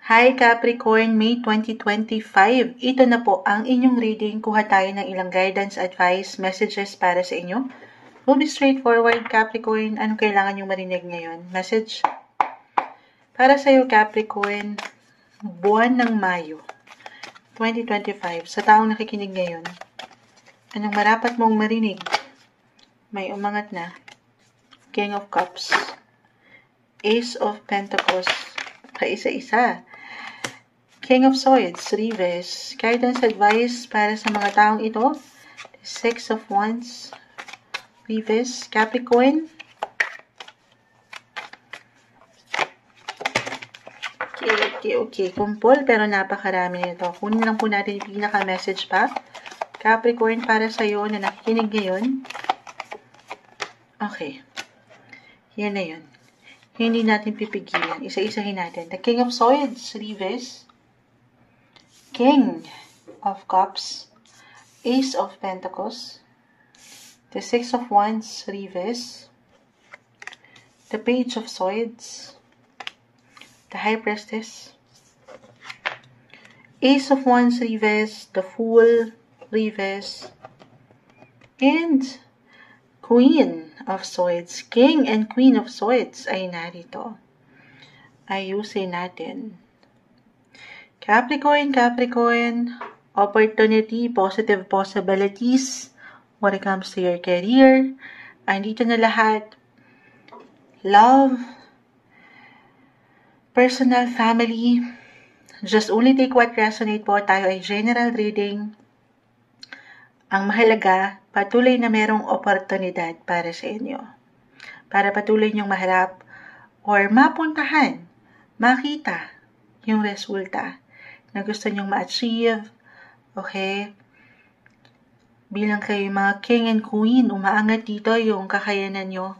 Hi Capricorn, May 2025. Ito na po ang inyong reading. Kuha tayo ng ilang guidance, advice, messages para sa inyo. We'll be straightforward, Capricorn. Anong kailangan nyo marinig ngayon? Message? Para sa iyo, Capricorn, buwan ng Mayo 2025. Sa taong nakikinig ngayon, anong marapat mong marinig? May umangat na. King of Cups. Ace of Pentacles. Paisa-isa. King of Swords, Reverse. Guidance, advice para sa mga taong ito. Six of Wands, Reverse. Capricorn. Okay. Kumpol, pero napakarami nito. Kunin lang po natin yung pinaka-message pa. Capricorn, para sa'yo na nakikinig ngayon. Okay. Yan na yun. Hindi natin pipigilan. Isa-isahin natin. The King of Swords, Reverse. King of Cups, Ace of Pentacles, the Six of Wands, Reverse, the Page of Swords, the High Priestess, Ace of Wands, Reverse, the Fool, Reverse, and Queen of Swords. King and Queen of Swords ay narito. Ayusin natin. Capricorn, opportunity, positive possibilities when it comes to your career. Andito na lahat. Love, personal, family. Just only take what resonate po. Tayo ay general reading. Ang mahalaga, patuloy na merong oportunidad para sa inyo. Para patuloy niyong maharap or mapuntahan, makita yung resulta na gusto nyong ma-achieve, okay? Bilang kayo mga king and queen, umaangat dito yung kakayanan nyo.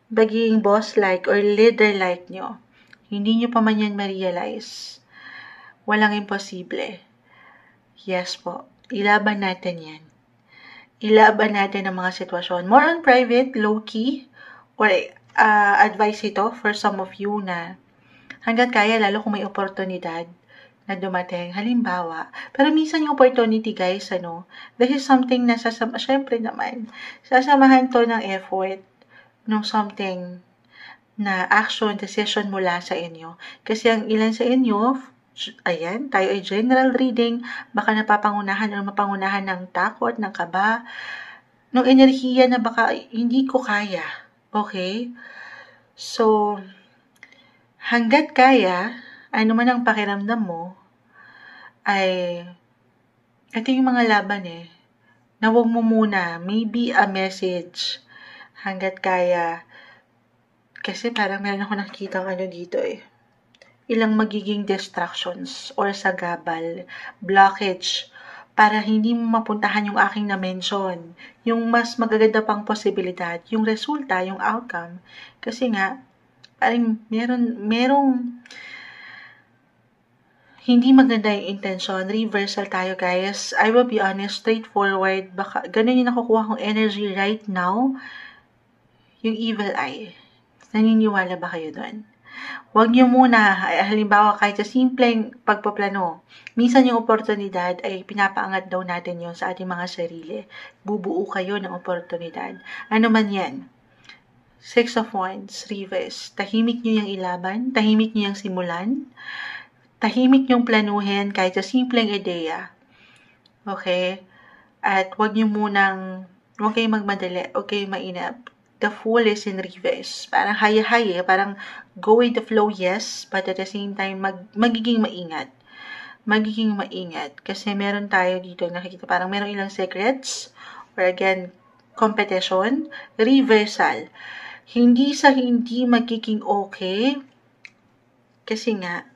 Magiging boss-like or leader-like nyo. Hindi nyo pa man yan ma-realize. Walang imposible. Yes po, ilaban natin yan. Ilaban natin ang mga sitwasyon. More on private, low-key, or advice ito for some of you na hanggat kaya, lalo kung may oportunidad na dumating, halimbawa. Pero minsan yung opportunity, guys, this is something na syempre naman, sasamahan to ng effort, ng something na action, decision mula sa inyo. Kasi ang ilan sa inyo, ayan, tayo ay general reading, baka napapangunahan o mapangunahan ng takot, ng kaba, ng enerhiya na baka hindi ko kaya. Okay? So, hanggat kaya, ano man ang pakiramdam mo, ay, ito yung mga laban na huwag mo muna, maybe a message, hanggat kaya, kasi parang meron ako nakikita dito ilang magiging distractions or sagabal, blockage, para hindi mo mapuntahan yung aking na-mention, yung mas magaganda pang posibilidad, yung resulta, yung outcome, kasi nga, parang merong hindi maganda yung intention. Reversal tayo, guys. I will be honest, straightforward. Baka ganun yung nakukuha kong energy right now. Yung evil eye. Naniniwala ba kayo doon? Huwag niyo muna, halimbawa kahit sa simpleng pagpaplano, minsan yung oportunidad ay pinapaangat daw natin yon sa ating mga sarili. Bubuo kayo ng oportunidad. Ano man yan? Six of Wands, Reverse. Tahimik niyo yung ilaban, tahimik niyo yung simulan, tahimik yung planuhin kahit sa simpleng ideya. Okay? At huwag kayong magmadali, huwag kayong mainap. The Fool is in reverse. Parang haya-haya, parang go with the flow, yes, but at the same time, magiging maingat. Magiging maingat. Kasi meron tayo dito, nakikita parang meron ilang secrets, or again, competition, reversal. Hindi magiging okay, kasi nga,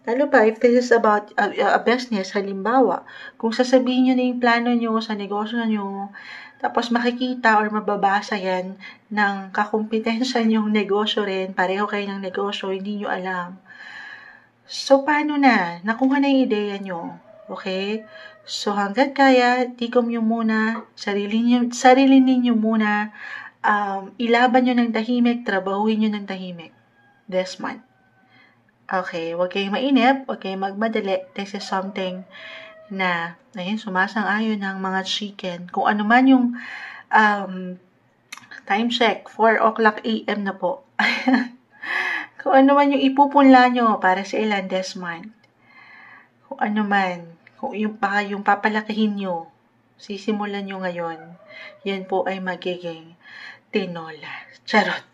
lalo pa, if this is about a business, halimbawa, kung sasabihin nyo na yung plano nyo sa negosyo nyo, tapos makikita or mababasa yan ng kakumpetensya nyong negosyo rin, pareho kayo ng negosyo, hindi nyo alam. So, paano na? Nakuha na yung ideya nyo. Okay? So, hanggat kaya, tikom nyo muna, sarili ninyo muna, ilaban nyo ng tahimik, trabahuin nyo ng tahimik this month. Okay, huwag kayong mainip, huwag kayong magmadali. This is something na, ayun, sumasang-ayon ng mga chicken. Kung ano man yung time check, 4 o'clock AM na po. Kung ano man yung ipupunla nyo para sa ilan this month. Kung ano man, kung yung papalakihin nyo, sisimulan nyo ngayon, yan po ay magiging tinola. Charot.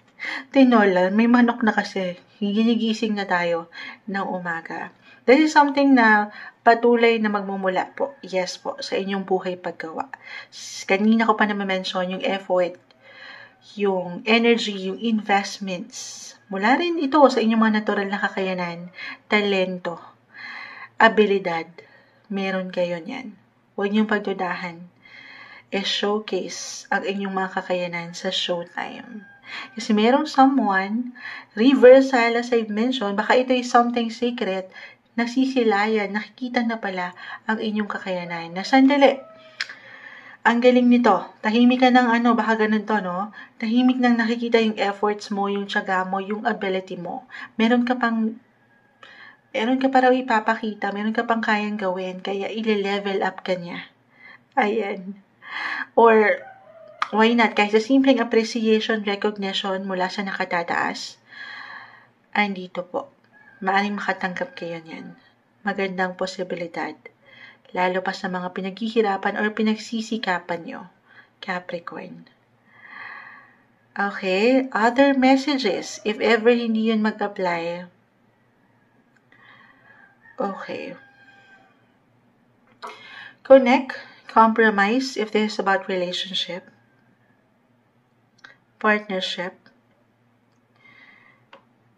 Tinola, may manok na kasi. Ginigising na tayo ng umaga. This is something na patuloy na magmumula po. Yes po, sa inyong buhay paggawa. Kanina ko pa na mention yung effort, yung energy, yung investments. Mula rin ito sa inyong mga natural na kakayanan, talento, abilidad. Meron kayo niyan. Huwag niyong pagdudahan. Showcase ang inyong mga kakayanan sa showtime. Kasi merong someone, reversal as I've mentioned, baka ito is something secret, nasisilayan, nakikita na pala ang inyong kakayanan. Na sandali, ang galing nito, tahimik ka ng baka ganun to, no? Tahimik nang nakikita yung efforts mo, yung tiyaga mo, yung ability mo. Meron ka pa raw ipapakita, meron ka pang kayang gawin, kaya ile-level up ka niya. Ayan. Or, why not? Kahit sa simpleng appreciation, recognition mula sa nakatataas, andito po. Maaring makatanggap kayo niyan. Magandang posibilidad. Lalo pa sa mga pinaghihirapan or pinagsisikapan nyo. Capricorn. Okay, other messages. If ever hindi yun mag-apply. Okay. Connect, compromise if this is about relationship. Partnership.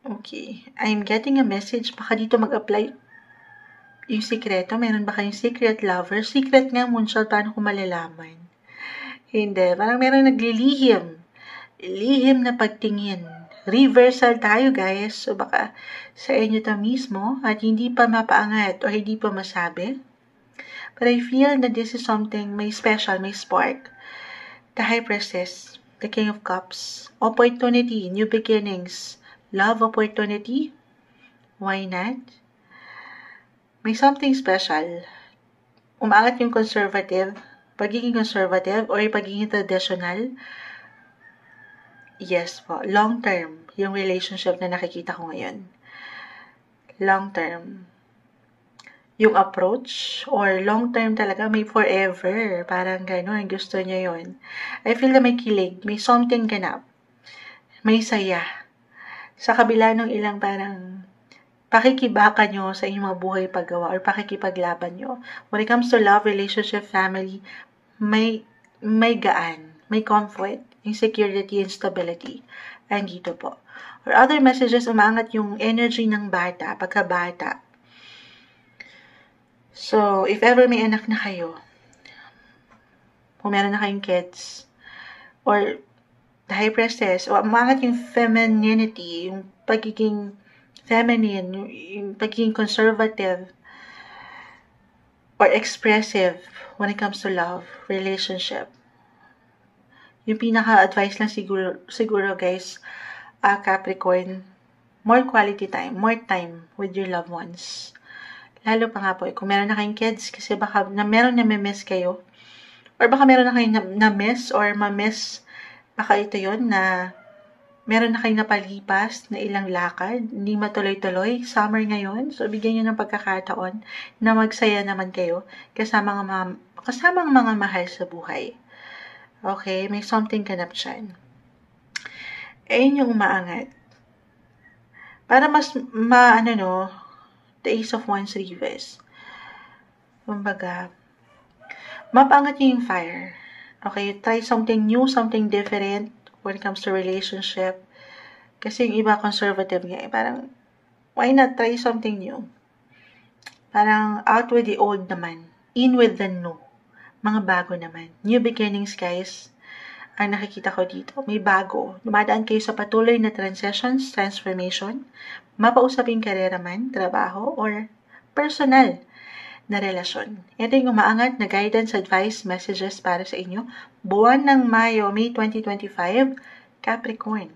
Okay. I'm getting a message. Baka dito mag-apply yung sikreto. Meron ba kayong secret lover? Secret nga, Moonshot. Paano ko malalaman? Hindi. Parang meron naglilihim. Lihim na pagtingin. Reversal tayo, guys. So, baka sa inyo to mismo at hindi pa mapaangat o hindi pa masabi. But I feel that this is something may special, may spark. The High Priestess. The King of Cups, opportunity, new beginnings, love opportunity, why not? May something special. Umangat yung pagiging conservative or pagiging traditional. Yes po, long term, yung relationship na nakikita ko ngayon. Long term. Yung approach, or long term talaga, may forever. Parang gano'n, gusto niya yon. I feel na may kilig, may something ganap. May saya. Sa kabila ng ilang parang pakikibaka nyo sa inyong mga buhay paggawa or pakikipaglaban nyo. When it comes to love, relationship, family, may gaan, may comfort, yung security and stability. Andito po. Or other messages, umangat yung energy ng bata, pagkabata. So, if ever may anak na kayo, kung meron na kayong kids, or the High Priestess, o umangat yung femininity, yung pagiging feminine, yung pagiging conservative, or expressive when it comes to love, relationship. Yung pinaka-advice lang siguro guys, Capricorn, more quality time, more time with your loved ones. Lalo pa nga po, kung meron na kayong kids, kasi baka meron na may-miss kayo, or baka meron na kayong na-miss or ma-miss, baka ito yun na meron na kayong napalipas na ilang lakad, hindi matuloy-tuloy, summer ngayon, so bigyan nyo ng pagkakataon na magsaya naman kayo kasamang mga mahal sa buhay. Okay, may something ganap dyan. Ayun yung umaangat. Para mas the Ace of Wands reverse. Kumbaga, mapangat yung fire. Okay, try something new, something different when it comes to relationship. Kasi yung iba conservative nga, parang, why not try something new? Parang out with the old naman. In with the new. Mga bago naman. New beginnings, guys. Ang nakikita ko dito, may bago. Dumadaan kayo sa patuloy na transitions, transformation, mapausaping karera man, trabaho, or personal na relasyon. Ito yung umaangat na guidance, advice, messages para sa inyo. Buwan ng Mayo, May 2025, Capricorn.